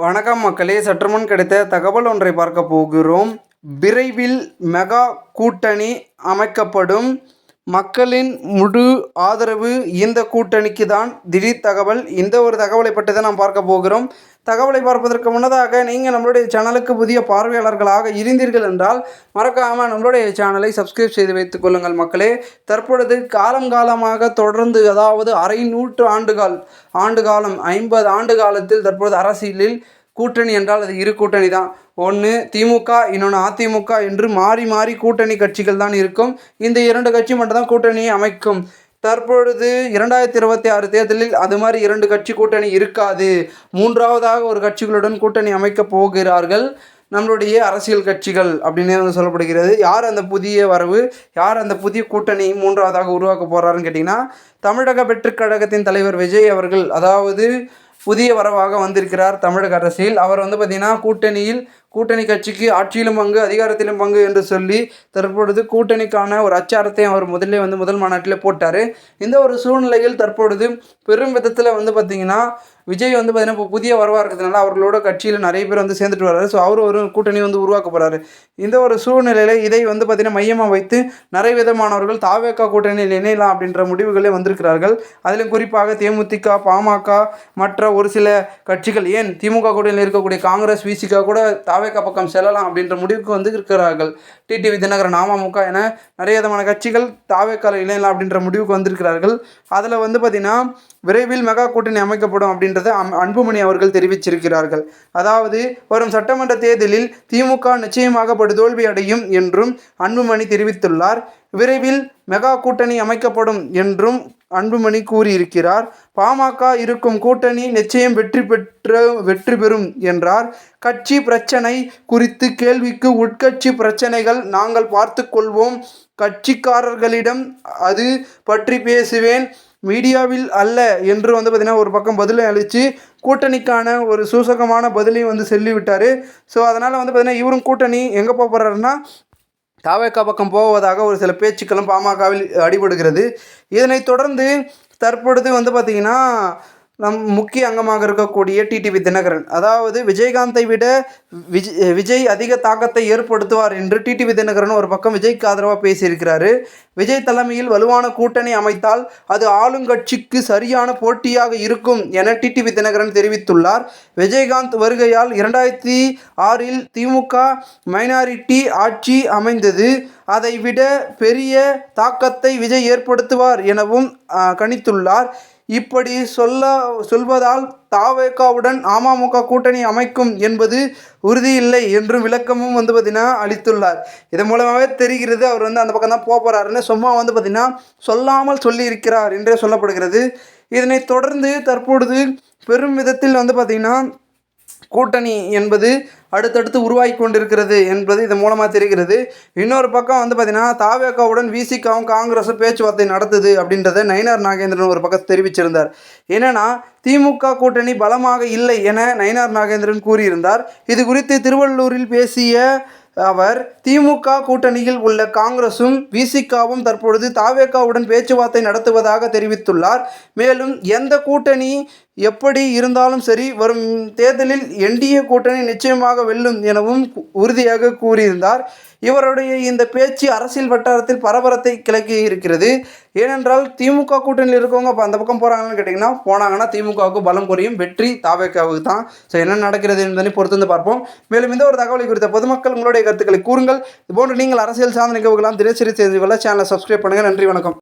வணக்கம் மக்களே, சற்றுமுன் கிடைத்த தகவல் ஒன்றை பார்க்க போகிறோம். விரைவில் மெகா கூட்டணி அமைக்கப்படும். மக்களின் முழு ஆதரவு இந்த கூட்டணிக்கு தான். திடீர் தகவல். இந்த ஒரு தகவலை பற்றி தான் நாம் பார்க்க போகிறோம். தகவலை பார்ப்பதற்கு முன்னதாக நீங்கள் நம்மளுடைய சேனலுக்கு புதிய பார்வையாளர்களாக இருந்தீர்கள் என்றால் மறக்காமல் நம்மளுடைய சேனலை சப்ஸ்கிரைப் செய்து வைத்துக் கொள்ளுங்கள் மக்களே. தற்பொழுது காலமாக தொடர்ந்து, அதாவது அரை நூற்று ஆண்டு காலம் 50 ஆண்டு காலத்தில் தற்பொழுது அரசியலில் கூட்டணி என்றால் அது இரு கூட்டணி தான். ஒன்று திமுக, இன்னொன்று அதிமுக என்று மாறி மாறி கூட்டணி கட்சிகள் தான் இருக்கும். இந்த 2 கட்சி மட்டும்தான் கூட்டணியை அமைக்கும். தற்பொழுது 2026 தேர்தலில் அது மாதிரி 2 கட்சி கூட்டணி இருக்காது. மூன்றாவதாக ஒரு கட்சிகளுடன் கூட்டணி அமைக்கப் போகிறார்கள் நம்மளுடைய அரசியல் கட்சிகள் அப்படின்னு சொல்லப்படுகிறது. யார் அந்த புதிய வரவு, யார் அந்த புதிய கூட்டணி மூன்றாவதாக உருவாக்க போகிறாருன்னு கேட்டிங்கன்னா, தமிழக வெற்றிக் கழகத்தின் தலைவர் விஜய் அவர்கள், அதாவது புதிய வரவாக வந்திருக்கிறார் தமிழக அரசியல். அவர் பார்த்திங்கன்னா கூட்டணி கட்சிக்கு ஆட்சியிலும் பங்கு அதிகாரத்திலும் பங்கு என்று சொல்லி தற்பொழுது கூட்டணிக்கான ஒரு அச்சாரத்தை அவர் முதல் மாநாட்டில் போட்டார். இந்த ஒரு சூழ்நிலையில் தற்பொழுது பெரும் விதத்தில் பார்த்திங்கன்னா விஜய் பார்த்திங்கன்னா இப்போ புதிய வரவாக இருக்கிறதுனால அவர்களோட கட்சியில் நிறைய பேர் சேர்ந்துட்டு வர்றாரு. ஸோ அவர் ஒரு கூட்டணி உருவாக்க போகிறாரு. இந்த ஒரு சூழ்நிலையில் இதை பார்த்திங்கன்னா மையமாக வைத்து நிறைய விதமானவர்கள் தாவேகா கூட்டணியில் இணையலாம் அப்படின்ற முடிவுகளே வந்திருக்கிறார்கள். அதிலும் குறிப்பாக தேமுதிக, பாமக, மற்ற ஒரு சில கட்சிகள், ஏன் திமுக கூட்டணியில் இருக்கக்கூடிய காங்கிரஸ், விசிக கூட தாவேகா பக்கம் செல்லலாம் அப்படின்ற முடிவுக்கு இருக்கிறார்கள். டிடிவி தினகரன், அமமுக என நிறைய விதமான கட்சிகள் தாவேகாவில் இணையலாம் அப்படின்ற முடிவுக்கு வந்திருக்கிறார்கள். அதில் பார்த்திங்கன்னா விரைவில் மெகா கூட்டணி அமைக்கப்படும் அப்படின்றத அன்புமணி அவர்கள் தெரிவிச்சிருக்கிறார்கள். அதாவது வரும் சட்டமன்ற தேர்தலில் திமுக நிச்சயமாக படுதோல்வி அடையும் என்றும் அன்புமணி தெரிவித்துள்ளார். விரைவில் மெகா கூட்டணி அமைக்கப்படும் என்றும் அன்புமணி கூறியிருக்கிறார். பாமக இருக்கும் கூட்டணி நிச்சயம் வெற்றி பெறும் என்றார். கட்சி பிரச்சனை குறித்து கேள்விக்கு, உட்கட்சி பிரச்சனைகள் நாங்கள் பார்த்து கொள்வோம், கட்சிக்காரர்களிடம் அது பற்றி பேசுவேன், மீடியாவில் அல்ல என்று பார்த்திங்கன்னா ஒரு பக்கம் பதிலை அளித்து கூட்டணிக்கான ஒரு சூசகமான பதிலையும் சொல்லிவிட்டார். ஸோ அதனால் பார்த்திங்கன்னா இவரும் கூட்டணி எங்கே போக போகிறாருன்னா தாவேகா பக்கம் போவதாக ஒரு சில பேச்சுக்களும் பாமகவில் அடிபடுகிறது. இதனைத் தொடர்ந்து தற்பொழுது பார்த்திங்கன்னா முக்கிய அங்கமாக இருக்கக்கூடிய டிடிவி தினகரன், அதாவது விஜயகாந்தை விட விஜய் அதிக தாக்கத்தை ஏற்படுத்துவார் என்று டிடிவி தினகரன் ஒரு பக்கம் விஜய்க்கு ஆதரவாக பேசியிருக்கிறாரு. விஜய் தலைமையில் வலுவான கூட்டணி அமைத்தால் அது ஆளுங்கட்சிக்கு சரியான போட்டியாக இருக்கும் என டிடிவி தினகரன் தெரிவித்துள்ளார். விஜயகாந்த் வருகையால் 2006 திமுக மைனாரிட்டி ஆட்சி அமைந்தது. அதை விட பெரிய தாக்கத்தை விஜய் ஏற்படுத்துவார் எனவும் கணித்துள்ளார். இப்படி சொல்வதால் தாவேகாவுடன் அமமுக கூட்டணி அமைக்கும் என்பது உறுதியில்லை என்றும் விளக்கமும் பார்த்திங்கன்னா அளித்துள்ளார். இதன் மூலமாகவே தெரிகிறது அவர் அந்த பக்கம் தான் போகிறாருன்னு. சும்மா பார்த்திங்கன்னா சொல்லாமல் சொல்லியிருக்கிறார் என்றே சொல்லப்படுகிறது. இதனைத் தொடர்ந்து தற்பொழுது பெரும் விதத்தில் பார்த்திங்கன்னா கூட்டணி என்பது அடுத்தடுத்து உருவாகி கொண்டிருக்கிறது என்பது இதன் மூலமாக தெரிகிறது. இன்னொரு பக்கம் பார்த்திங்கன்னா தாவேகாவுடன் விசிகாவும் காங்கிரஸும் பேச்சுவார்த்தை நடத்துது அப்படின்றத நயினார் நாகேந்திரன் ஒரு பக்கம் தெரிவிச்சிருந்தார். என்னென்னா திமுக கூட்டணி பலமாக இல்லை என நயினார் நாகேந்திரன் கூறியிருந்தார். இது குறித்து திருவள்ளூரில் பேசிய அவர், திமுக கூட்டணியில் உள்ள காங்கிரசும் விசிகாவும் தற்பொழுது தாவேகாவுடன் பேச்சுவார்த்தை நடத்துவதாக தெரிவித்துள்ளார். மேலும் எந்த கூட்டணி எப்படி இருந்தாலும் சரி, வரும் தேர்தலில் என்டிஏ கூட்டணி நிச்சயமாக வெல்லும் எனவும் உறுதியாக கூறியிருந்தார். இவருடைய இந்த பேச்சு அரசியல் வட்டாரத்தில் பரபரத்தை கிளப்பி இருக்கிறது. ஏனென்றால் திமுக கூட்டணியில் இருக்கவங்க இப்போ அந்த பக்கம் போகிறாங்கன்னு போனாங்கன்னா திமுகவுக்கு பலம் குறையும், வெற்றி தாவேகாவுக்கு தான். ஸோ என்ன நடக்கிறது என்பதை பொறுத்து பார்ப்போம். மேலும் இந்த ஒரு தகவலை குறித்த பொதுமக்கள் உங்களுடைய கருத்துக்களை கூறுங்கள். இதுபோன்று நீங்கள் அரசியல் சார்ந்த நிகழ்வுகளாம் தினசரி செய்து கொள்ள சேனலை சப்ஸ்கிரைப் பண்ணுங்கள். நன்றி, வணக்கம்.